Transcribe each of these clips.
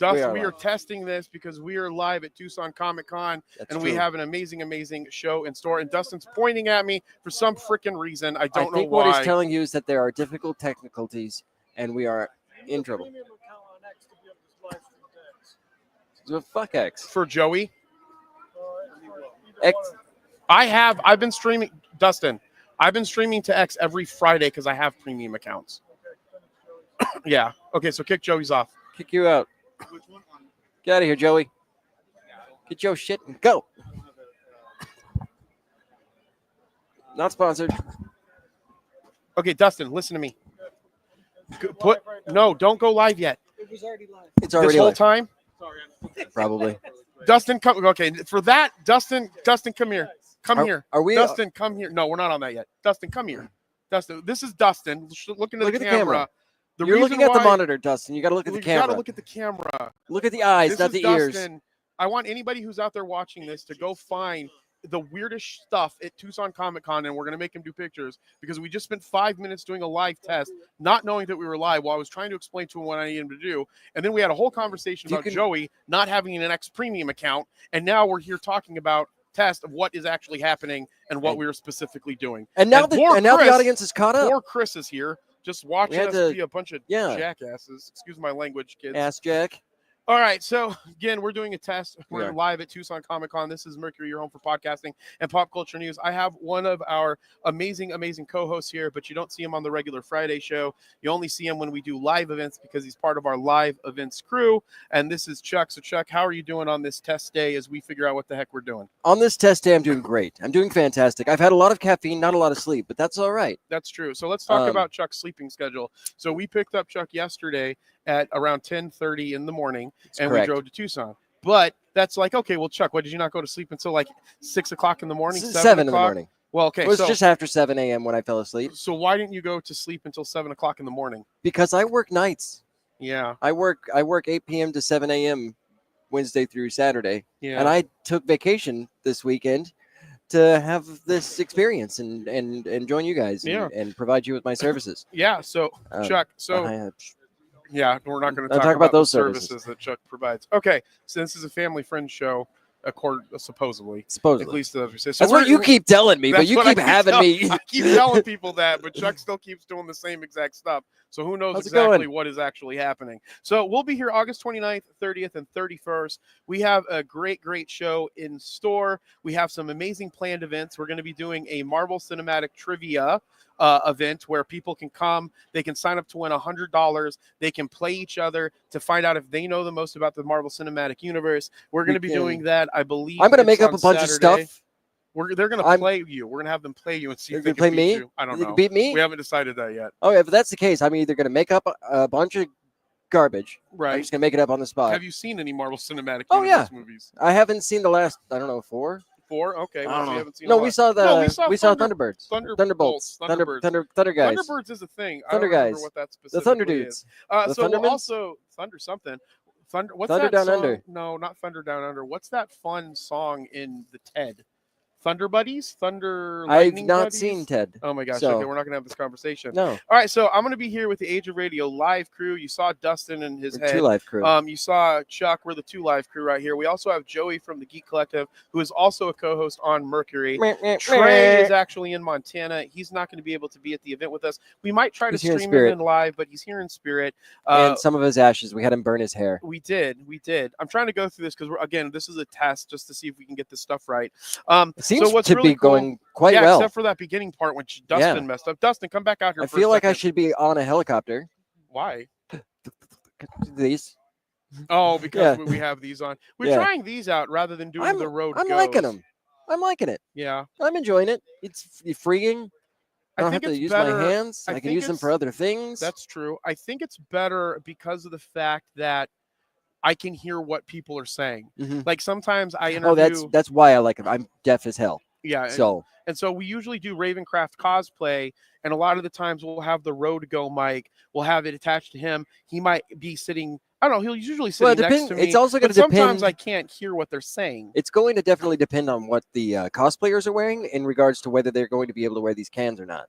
Dustin, we are testing this because we are live at Tucson Comic Con, and we true. have an amazing show in store. And Dustin's pointing at me for some freaking reason. I don't know why. I think what he's telling you is that there are difficult technicalities, and we are in trouble. So fuck X. For Joey? X. I've been streaming, Dustin, I've been streaming to X every Friday because I have premium accounts. Yeah. Okay, so kick Joey's off. Kick you out. Get out of here, Joey. Get your shit and go. Not sponsored. Okay, Dustin, listen to me. No, don't go live yet. It was already live. It's already This whole live. time? Probably. Dustin, come. Okay, for that, Dustin, come here. Come here. Are we? Dustin, come here. No, we're not on that yet. Dustin, come here. Dustin, this is Dustin. Look into Look the at the camera. camera. The You're reason looking at the why- monitor, Dustin. You got to look at the You camera. gotta look at the camera. Look at the eyes, This not is the ears. Dustin. I want anybody who's out there watching this to go find the weirdest stuff at Tucson Comic Con, and we're going to make him do pictures because we just spent 5 minutes doing a live test, not knowing that we were live while I was trying to explain to him what I needed him to do. And then we had a whole conversation about Joey not having an X Premium account, and now we're here talking about test of what is actually happening and what we were specifically doing. And now, now Chris, the audience is caught up. Poor Chris is here, just watching us be a bunch of jackasses. Excuse my language, kids. Ass Jack. All right, so again, we're doing a test. We're Yeah. live at Tucson Comic Con. This is Mercury, your home for podcasting and pop culture news. I have one of our amazing co-hosts here, but you don't see him on the regular Friday show. You only see him when we do live events because he's part of our live events crew. And this is Chuck. So, Chuck, how are you doing on this test day as we figure out what the heck we're doing? On this test day, I'm doing great. I'm doing fantastic. I've had a lot of caffeine, not a lot of sleep, but that's all right. That's true. So let's talk about Chuck's sleeping schedule. So we picked up Chuck yesterday at around 10:30 in the morning, and correct. we drove to Tucson. But that's like, okay, well, Chuck, why did you not go to sleep until like 6 o'clock in the morning? 7 in the morning. Well, okay. It was just after 7 a.m. when I fell asleep. So why didn't you go to sleep until 7 o'clock in the morning? Because I work nights. Yeah. I work 8 p.m. to 7 a.m. Wednesday through Saturday. Yeah. And I took vacation this weekend to have this experience and join you guys and provide you with my services. Yeah. So, Chuck, yeah, we're not going to talk about those services that Chuck provides. Okay. So this is a family friend show. Supposedly. At least as we say. So that's what you keep telling me, but you keep having me. I keep telling people that, but Chuck still keeps doing the same exact stuff. So who knows exactly what is actually happening. So we'll be here August 29th, 30th, and 31st. We have a great show in store. We have some amazing planned events. We're going to be doing a Marvel Cinematic Trivia event where people can come. They can sign up to win $100. They can play each other to find out if they know the most about the Marvel Cinematic Universe. We're going to be doing that, I believe. I'm going to make up a bunch of stuff. They're going to play you. We're going to have them play you and see if they can beat me. you. I don't They know. can beat me? We haven't decided that yet. Oh, if that's the case, I'm either going to make up a bunch of garbage. Right. I'm just going to make it up on the spot. Have you seen any Marvel Cinematic Universe movies? I haven't seen the last, I don't know, 4. 4? Okay. I don't know. We haven't seen no, we saw we saw Thunderbirds. Thunderbolts. Thunder guys. Thunderbirds is a thing. Thunder I don't remember guys. what that The specifically Thunder dudes. is. So we'll Thundermans? also Thunder something. What's Thunder that Down song? Under. No, not Thunder Down Under. What's that fun song in the Ted? Thunder Buddies? Thunder Lightning I've not Buddies? seen Ted. Oh my gosh. So. Okay, we're not going to have this conversation. No. All right, so I'm going to be here with the Age of Radio live crew. You saw Dustin and his head. 2 live crew. You saw Chuck. We're the 2 live crew right here. We also have Joey from the Geek Collective, who is also a co-host on Mercury. Trey is actually in Montana. He's not going to be able to be at the event with us. We might try to stream him in live, but he's here in spirit. And some of his ashes. We had him burn his hair. We did. I'm trying to go through this because, again, this is a test just to see if we can get this stuff right. It seems so what's to really be going quite yeah, well. Except for that beginning part when Dustin messed up. Dustin, come back out here. I feel like I should be on a helicopter. Why? These. Oh, because we have these on. We're trying these out rather than doing the road. I'm liking them. I'm liking it. Yeah. I'm enjoying it. It's freeing. I don't have to use my hands. I can use them for other things. That's true. I think it's better because of the fact that I can hear what people are saying. Mm-hmm. Like sometimes I interview. Oh, that's why I like it. I'm deaf as hell. Yeah. And so we usually do Ravencraft cosplay, and a lot of the times we'll have the Road Go mic. We'll have it attached to him. He might be sitting. I don't know. He'll usually sit next to me. It's also going to depend. Sometimes I can't hear what they're saying. It's going to definitely depend on what the cosplayers are wearing in regards to whether they're going to be able to wear these cans or not.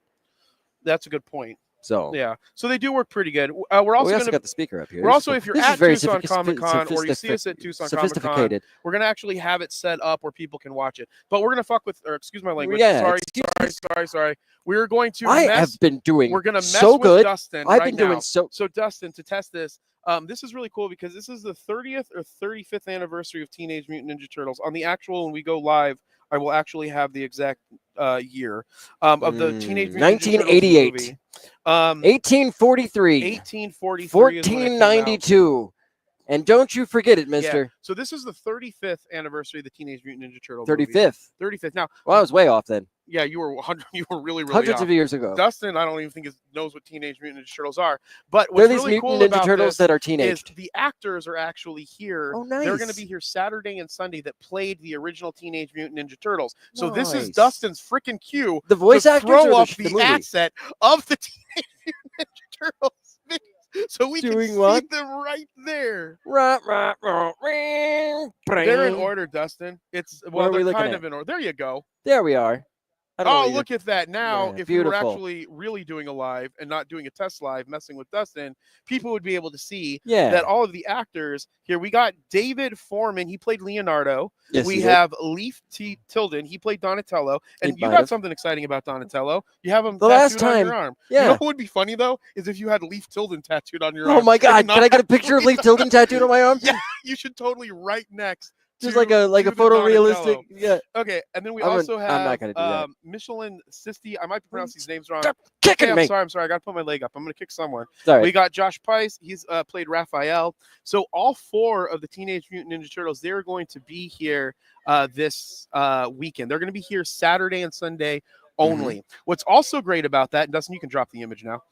That's a good point. So yeah, so they do work pretty good. We're also got the speaker up here. We're also, if you're at Tucson Comic Con or you see us at Tucson Comic Con, we're gonna actually have it set up where people can watch it. But we're gonna fuck with, or excuse my language. Yeah, sorry. We're going to. I have been doing. We're gonna mess so with good. Dustin. I've right been doing now. so. So Dustin, to test this, this is really cool because this is the 30th or 35th anniversary of Teenage Mutant Ninja Turtles. On the actual, when we go live, I will actually have the exact year of the Teenage Mutant 1988, Ninja Turtles movie. 1843, 1492. And don't you forget it, mister. Yeah. So this is the 35th anniversary of the Teenage Mutant Ninja Turtles. 35th. Movie. 35th. Now, well, I was way off then. Yeah, you were really hundreds off. of years ago. Dustin, I don't even think knows what Teenage Mutant Ninja Turtles are. But they're what's these really mutant cool Ninja about Turtles that are teenaged. is the actors are actually here. Oh, nice. They're going to be here Saturday and Sunday that played the original Teenage Mutant Ninja Turtles. So nice. this is Dustin's freaking cue. The voice actors throw up the asset of the Teenage Mutant Ninja Turtles. So we can see them right there. They're in order, Dustin. They're kind of in order. There you go. There we are. Oh, look at that. Now, if beautiful. we were actually really doing a live and not doing a test live, messing with Dustin, people would be able to see that all of the actors here, we got David Foreman. He played Leonardo. Yes, we have Leif Tilden. He played Donatello. And you got something exciting about Donatello. You have him tattooed on your arm. Yeah. You know what would be funny, though, is if you had Leif Tilden tattooed on your arm. Oh, my God. Can I get a picture of Leif Tilden tattooed on my arm? Yeah, you should totally right next. Just like a photorealistic, yeah. Okay, and then we also have I'm not gonna do that. Michelin Sisti. I might pronounce these names wrong. Stop kicking me. I'm sorry. I got to put my leg up. I'm gonna kick someone. Sorry. We got Josh Pais. He's played Raphael. So all 4 of the Teenage Mutant Ninja Turtles, they're going to be here this weekend. They're going to be here Saturday and Sunday only. Mm-hmm. What's also great about that, and Dustin, you can drop the image now.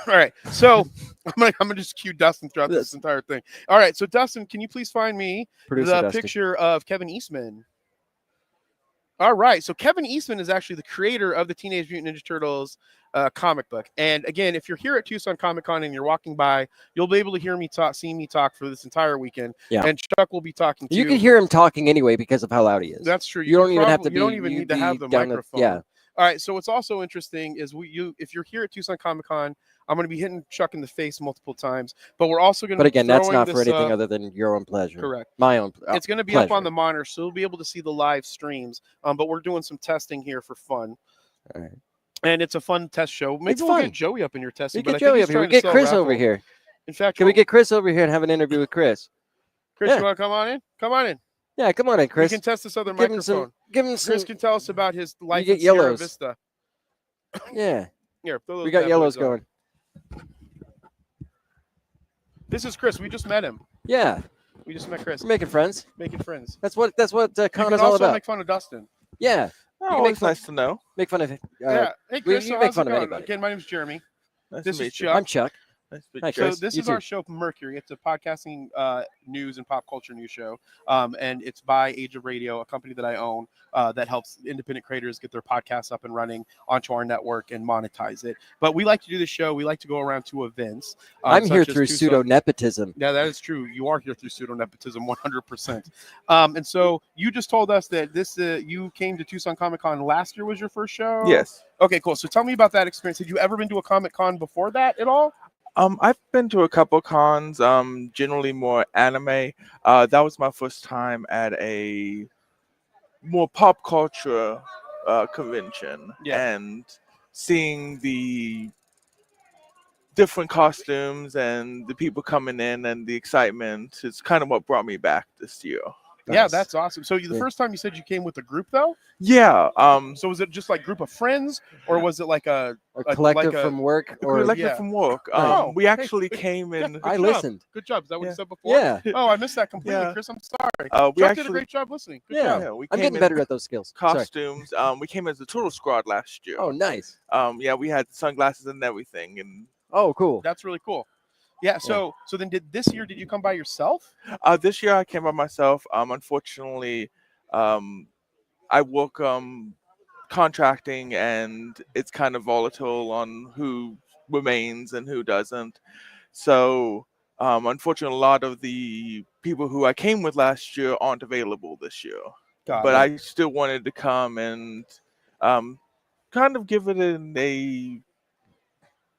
All right, so I'm gonna just cue Dustin throughout this entire thing. All right, so Dustin, can you please find me the picture of Kevin Eastman? All right, so Kevin Eastman is actually the creator of the Teenage Mutant Ninja Turtles comic book. And again, if you're here at Tucson Comic Con and you're walking by, you'll be able to hear me talk, see me talk for this entire weekend. Yeah. And Chuck will be talking to you. You can hear him talking anyway because of how loud he is. That's true. You don't even have to. You don't even need to have the microphone. Yeah. All right. So what's also interesting is if you're here at Tucson Comic Con, I'm going to be hitting Chuck in the face multiple times, but we're also going to. But again, that's not for anything other than your own pleasure. Correct. My own. It's going to be up on the monitor, so you'll be able to see the live streams. But we're doing some testing here for fun. All right. And it's a fun test show. Maybe we'll get Joey up in your testing. We get Joey up here. We get Chris over here. In fact, can we get Chris over here and have an interview with Chris? Chris, you want to come on in? Come on in. Yeah, come on in, Chris. We can test this other microphone. Give him some. Chris can tell us about his life in Sierra Vista. Yeah. Here, we got yellows going. This is Chris. We just met him. Yeah. We just met Chris. We're making friends. Making friends. That's what con is all about. You can also make fun of Dustin. Yeah. Oh, it's nice to know. Make fun of it. Yeah. Hey, Chris, you make fun of anybody. Again, my name's Jeremy. This is Chuck. I'm Chuck. So this is our show, Mercury. It's a podcasting news and pop culture news show, and it's by Age of Radio, a company that I own that helps independent creators get their podcasts up and running onto our network and monetize it. But we like to do this show. We like to go around to events. I'm here through pseudo-nepotism. Yeah, that is true. You are here through pseudo-nepotism, 100%. And so you just told us that you came to Tucson Comic Con last year was your first show? Yes. Okay, cool. So tell me about that experience. Had you ever been to a Comic Con before that at all? I've been to a couple cons, generally more anime. That was my first time at a more pop culture convention, and seeing the different costumes and the people coming in and the excitement is kind of what brought me back this year. Yeah, that's awesome. So the first time you said you came with a group, though? Yeah. So was it just like group of friends, or was it like a collective from work? Or collective from work. We actually came in. I listened. Good job. Is that what you said before? Yeah. Oh, I missed that completely, Chris. I'm sorry. We Chuck did a great job listening. Good job. I'm getting better at those skills. Costumes. We came as the Turtle Squad last year. Oh, nice. Yeah, we had sunglasses and everything. And oh, cool. That's really cool. Yeah, so then did you come by yourself? This year I came by myself. Unfortunately, I work contracting, and it's kind of volatile on who remains and who doesn't. So unfortunately, a lot of the people who I came with last year aren't available this year. But I still wanted to come and kind of give it a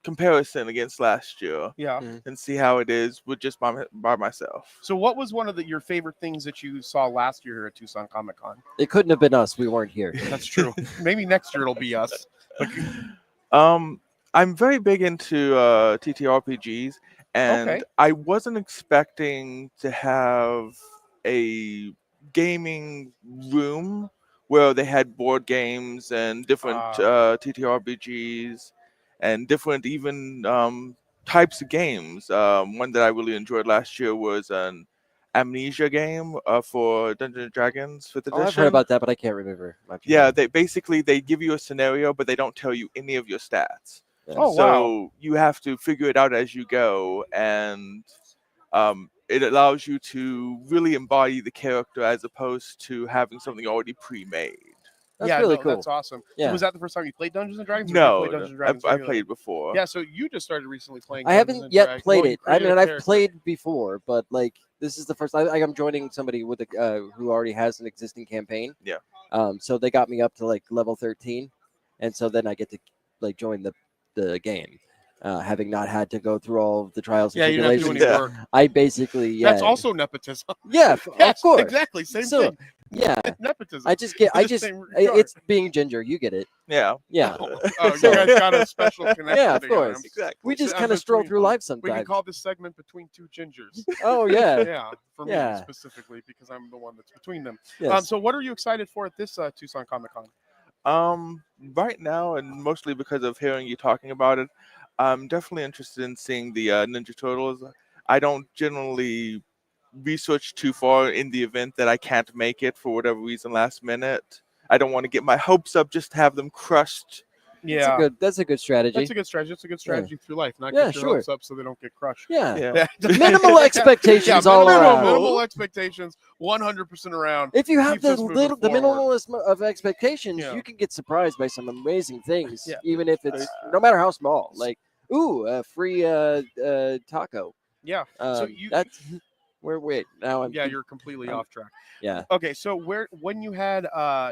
comparison against last year. Yeah. And see how it is with just by myself. So what was one of your favorite things that you saw last year here at Tucson Comic Con? It couldn't have been us. We weren't here. That's true. Maybe next year it'll be us. I'm very big into TTRPGs, and I wasn't expecting to have a gaming room where they had board games and different TTRPGs and different even types of games. One that I really enjoyed last year was an Amnesia game for Dungeons & Dragons 5th edition. I've heard about that, but I can't remember much. Yeah, they give you a scenario, but they don't tell you any of your stats. Yeah. Oh, So you have to figure it out as you go, and it allows you to really embody the character as opposed to having something already pre-made. That's really cool. That's awesome. Yeah. So was that the first time you played Dungeons and Dragons? No, I played before. Yeah, so you just started recently playing. I Dungeons haven't and yet Dragons. played Well, you it. I created mean, a I've character. played before, but like this is the first. I'm joining somebody with who already has an existing campaign. Yeah. So they got me up to like level 13, and so then I get to like join the game. Having not had to go through all of the trials and Yeah, you don't have to do tribulations, any work. I basically That's also nepotism. yeah, Yes, of course, exactly. Same So, thing. yeah. Nepotism. I just it's being Ginger. You get it. Yeah. Yeah. Oh, you guys got a special connection. Yeah, of together. course. Exactly. We just I'm kind of stroll between- through life We can sometimes. call this segment Between Two Gingers. Oh yeah. Yeah, for me Yeah. specifically because I'm the one that's between them. Yes. So what are you excited for at this Tucson Comic Con? Right now, and mostly because of hearing you talking about it, I'm definitely interested in seeing the Ninja Turtles. I don't generally research too far in the event that I can't make it for whatever reason last minute. I don't want to get my hopes up just to have them crushed. Yeah, That's a good strategy. that's a good strategy. It's a good strategy through life. Not Yeah, get your sure. hopes up so they don't get crushed. Yeah. Yeah. Minimal expectations all around. Minimal expectations, 100% around. If you have Keeps the us moving the forward. minimalist of expectations, Yeah. you can get surprised by some amazing things, Yeah. even if it's no matter how small. Like, ooh, a free taco. Yeah. So That's wait now. you're completely off track. Yeah. Okay, so when you had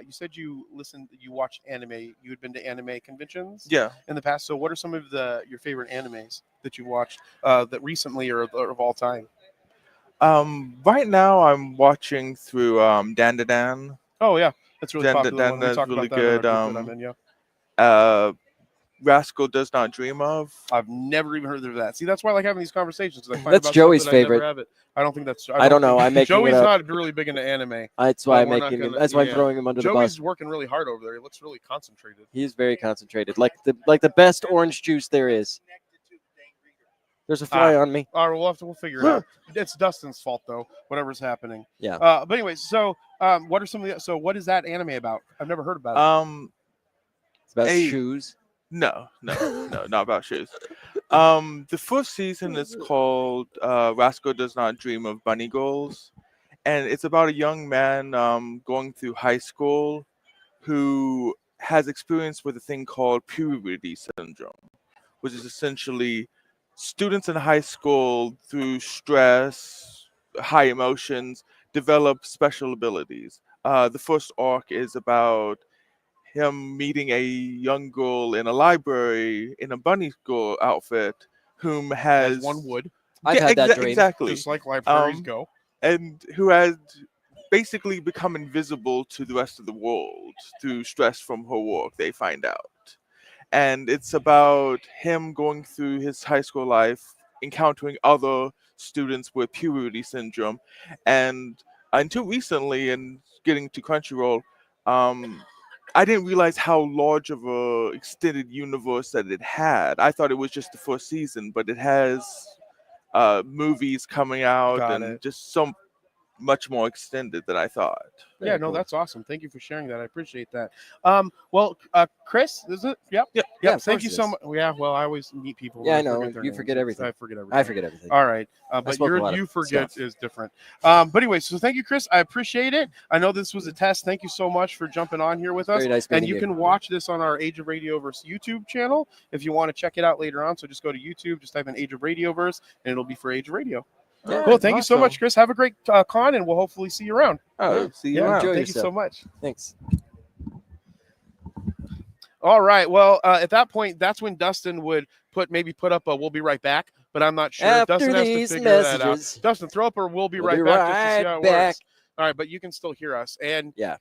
you said you watched anime, you had been to anime conventions Yeah. in the past. So what are some of your favorite animes that you watched that recently or of all time? Right now, I'm watching through Dan to Dan. Oh yeah, that's really Dan- popular. Dan- One. We that's talk really about that in good, our group that I'm in, yeah. Rascal Does Not Dream Of. I've never even heard of that. See, that's why I like having these conversations. 'Cause I find That's about Joey's stuff that I never favorite. have it. I don't think that's. I don't know. I'm making Joey's it up. not really big into anime. That's why I'm we're not making. gonna- That's why I'm yeah. throwing him under the Joey's bus. working really hard over there. He looks really concentrated. He's very concentrated, like the best orange juice there is. There's a fly on me. All right, we'll figure it out. It's Dustin's fault though. Whatever's happening. Yeah. But anyways, so what are some of the? So what is that anime about? I've never heard about it. It's about Hey. shoes. No, not about shoes. The first season is called Rascal Does Not Dream of Bunny Girls, and it's about a young man going through high school who has experience with a thing called puberty syndrome, which is essentially students in high school through stress, high emotions, develop special abilities. The first arc is about him meeting a young girl in a library in a bunny girl outfit whom has As one would, I've had that dream. exactly, just like libraries go. and who has basically become invisible to the rest of the world through stress from her work, they find out. And it's about him going through his high school life, encountering other students with puberty syndrome. And until recently, and getting to Crunchyroll, I didn't realize how large of a extended universe that it had. I thought it was just the first season, but it has movies coming out Got and it. just so much more extended than I thought. Yeah, Very no, cool. that's awesome. Thank you for sharing that. I appreciate that. Chris, is it? Yep. Yeah, Yep. of Thank course you it so is. much. Yeah. Well, I always meet people. Yeah, and I know. forget their You names. forget everything. I forget everything. I forget everything. All right, but spoke a lot of you forget stuff. is different. But anyway, so thank you, Chris. I appreciate it. I know this was a test. Thank you so much for jumping on here with us. Very nice And meeting you can watch this on our Age of Radioverse YouTube channel if you want to check it out later on. So just go to YouTube, just type in Age of Radioverse, and it'll be for Age of Radio. Yeah, Cool. Thank you so awesome. much, Chris. Have a great con, and we'll hopefully see you around. Oh, see you Yeah, around. enjoy thank you so yourself. much. Thanks. All right. Well, at that point, that's when Dustin would put up a "We'll be right back," but I'm not sure. After Dustin has to these figure that out. messages. Dustin, throw up or "We'll be We'll right be back" just to see right how it back. works. All right, but you can still hear us. And Yeah.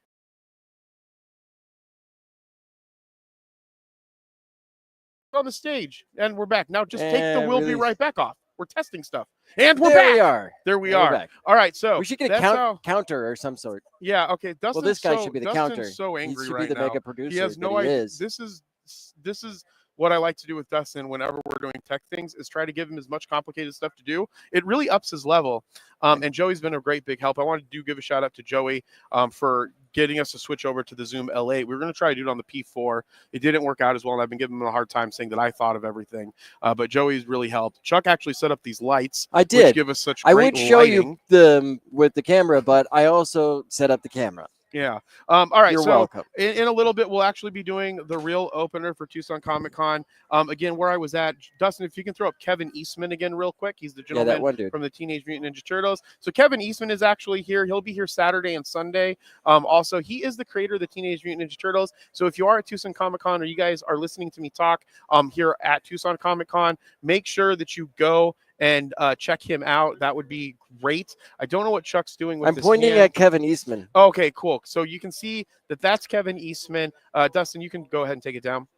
on the stage, and we're back now. Just take the And "We'll be release. right back" off. We're testing stuff, and we're There back. we are. There we And we're are. back. All right, so We should get a that's how- counter or some sort. Yeah. Okay. Dustin's Well, this guy should be the Dustin's counter. so He angry should right be the now. mega producer. He has that no he idea. is. This is what I like to do with Dustin whenever we're doing tech things is try to give him as much complicated stuff to do. It really ups his level. And Joey's been a great big help. I wanted to give a shout out to Joey for getting us to switch over to the Zoom L8. We were going to try to do it on the P4. It didn't work out as well, and I've been giving him a hard time saying that I thought of everything. But Joey's really helped. Chuck actually set up these lights. I did. Which give us such I great would show lighting. you them with the camera, but I also set up the camera. Yeah. All right. You're so welcome. in a little bit, we'll actually be doing the real opener for Tucson Comic Con. Again, where I was at, Dustin, if you can throw up Kevin Eastman again real quick. He's the Yeah, gentleman that one dude. from the Teenage Mutant Ninja Turtles. So Kevin Eastman is actually here. He'll be here Saturday and Sunday. Also, he is the creator of the Teenage Mutant Ninja Turtles. So if you are at Tucson Comic Con or you guys are listening to me talk here at Tucson Comic Con, make sure that you go and check him out. That would be great. I don't know what Chuck's doing with I'm his pointing hand. at Kevin Eastman. Okay, cool. So you can see that that's Kevin Eastman. Dustin, you can go ahead and take it down.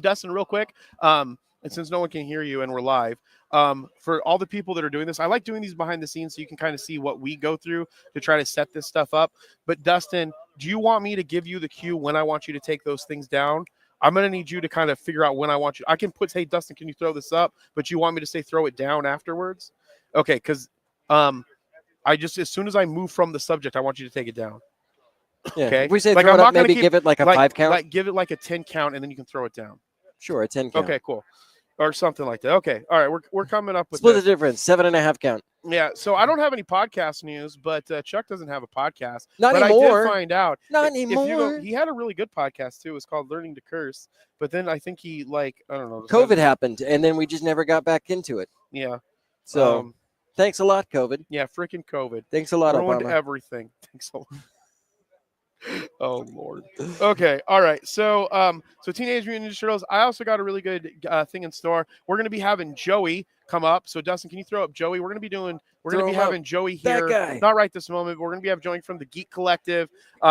Dustin, real quick, and since no one can hear you and we're live, for all the people that are doing this, I like doing these behind the scenes so you can kind of see what we go through to try to set this stuff up. But Dustin, do you want me to give you the cue when I want you to take those things down? I'm going to need you to kind of figure out when I want you. I can put, hey, Dustin, can you throw this up? But you want me to say throw it down afterwards? Okay, because I just, as soon as I move from the subject, I want you to take it down. Yeah. Okay. If we say Like, throw I'm it not up, gonna maybe keep- give it like a like, 5 count. Like give it like a 10 count, and then you can throw it down. Sure, a 10 count. Okay, cool. Or something like that. Okay. All right. We're coming up with Split this. the difference. 7.5 count. Yeah. So I don't have any podcast news, but Chuck doesn't have a podcast. Not but anymore. I did find out. Not if you anymore. he had a really good podcast too. It's called Learning to Curse. But then I think he I don't know. COVID happened, and then we just never got back into it. Yeah. So thanks a lot, COVID. Yeah. Freaking COVID. Thanks a lot, Ruined Obama. everything. Thanks a lot. Oh Lord. Okay. All right. So so Teenage Mutant Ninja Turtles. I also got a really good thing in store. We're gonna be having Joey come up. So Dustin, can you throw up Joey? We're gonna be having Joey That here. guy. Not right this moment, but we're gonna be having Joey from the Geek Collective.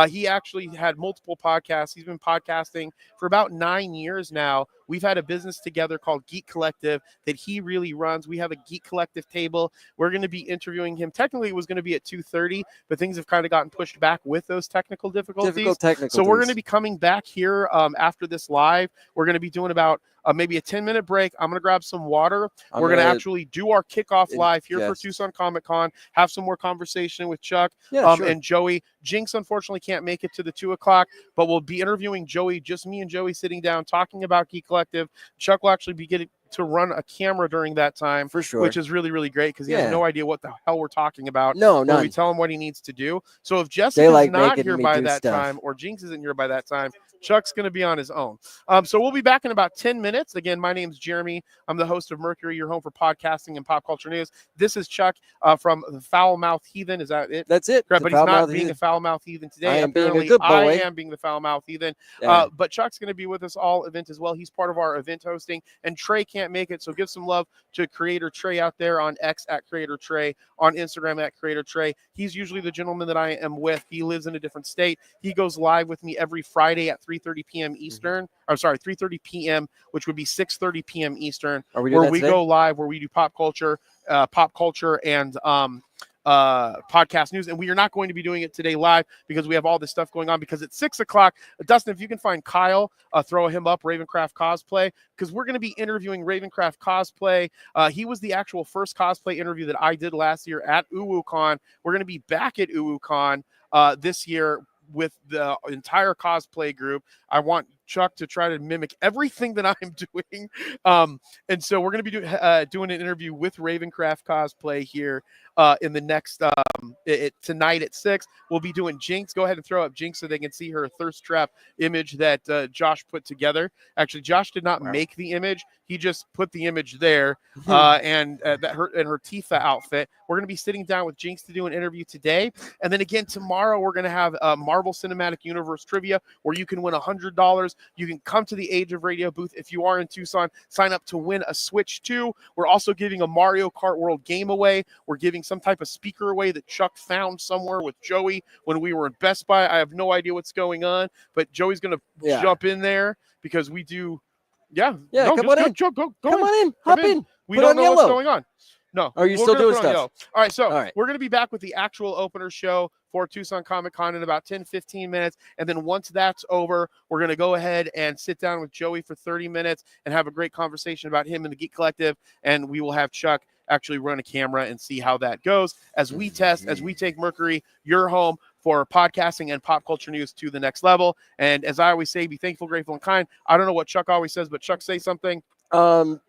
He actually had multiple podcasts. He's been podcasting for about 9 years now. We've had a business together called Geek Collective that he really runs. We have a Geek Collective table. We're going to be interviewing him. Technically, it was going to be at 2:30, but things have kind of gotten pushed back with those technical difficulties. So we're going to be coming back here after this live. We're going to be doing about maybe a 10-minute break. I'm going to grab some water. We're going to actually do our kickoff live here for Tucson Comic Con, have some more conversation with Chuck and Joey. Jinx, unfortunately, can't make it to the 2 o'clock, but we'll be interviewing Joey, just me and Joey sitting down, talking about Geek Collective. Chuck will actually be getting to run a camera during that time, for sure, which is really, really great because he has no idea what the hell we're talking about. No, we tell him what he needs to do. So if Jessica's not here by that time or Jinx isn't here by that time, Chuck's going to be on his own. So we'll be back in about 10 minutes. Again, my name's Jeremy. I'm the host of Mercury, your home for podcasting and pop culture news. This is Chuck from the Foul Mouth Heathen. Is that it? That's it. Correct, but he's not being a Foul Mouth Heathen today. I am being Apparently, a good boy. I am being the Foul Mouth Heathen. Yeah. But Chuck's going to be with us all event as well. He's part of our event hosting, and Trey can't make it. So give some love to Creator Trey out there on X at Creator Trey, on Instagram at Creator Trey. He's usually the gentleman that I am with. He lives in a different state. He goes live with me every Friday at 3:30 p.m. Eastern. I'm sorry, 3:30 p.m., which would be 6:30 p.m. Eastern, where we go live, where we do pop culture and podcast news. And we are not going to be doing it today live because we have all this stuff going on, because at 6 o'clock, Dustin, if you can find Kyle, throw him up, Ravencraft Cosplay, because we're going to be interviewing Ravencraft Cosplay. He was the actual first cosplay interview that I did last year at UwuCon. We're going to be back at UwuCon this year with the entire cosplay group. I want Chuck to try to mimic everything that I'm doing. And so we're going to be doing an interview with Ravencraft Cosplay here in the next tonight at 6. We'll be doing Jinx. Go ahead and throw up Jinx so they can see her thirst trap image that Josh put together. Actually, Josh did not make the image. He just put the image there, and that her Tifa outfit. We're going to be sitting down with Jinx to do an interview today, and then again tomorrow we're going to have Marvel Cinematic Universe trivia where you can win $100. You can come to the Age of Radio booth if you are in Tucson. Sign up to win a Switch 2. We're also giving a Mario Kart World game away. We're giving some type of speaker away that Chuck found somewhere with Joey when we were in Best Buy. I have no idea what's going on, but Joey's going to jump in there because we do. Yeah. No, come on in. Go come on in. Hop in. We don't know what's going on. No. Are you still doing stuff? All right. So we're going to be back with the actual opener show for Tucson Comic Con in about 10-15 minutes. And then once that's over, we're going to go ahead and sit down with Joey for 30 minutes and have a great conversation about him and the Geek Collective. And we will have Chuck actually run a camera and see how that goes as we test, as we take Mercury, your home, for podcasting and pop culture news to the next level. And as I always say, be thankful, grateful, and kind. I don't know what Chuck always says, but Chuck, say something. Don't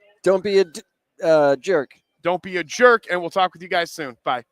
be a jerk. Don't be a jerk, and we'll talk with you guys soon. Bye.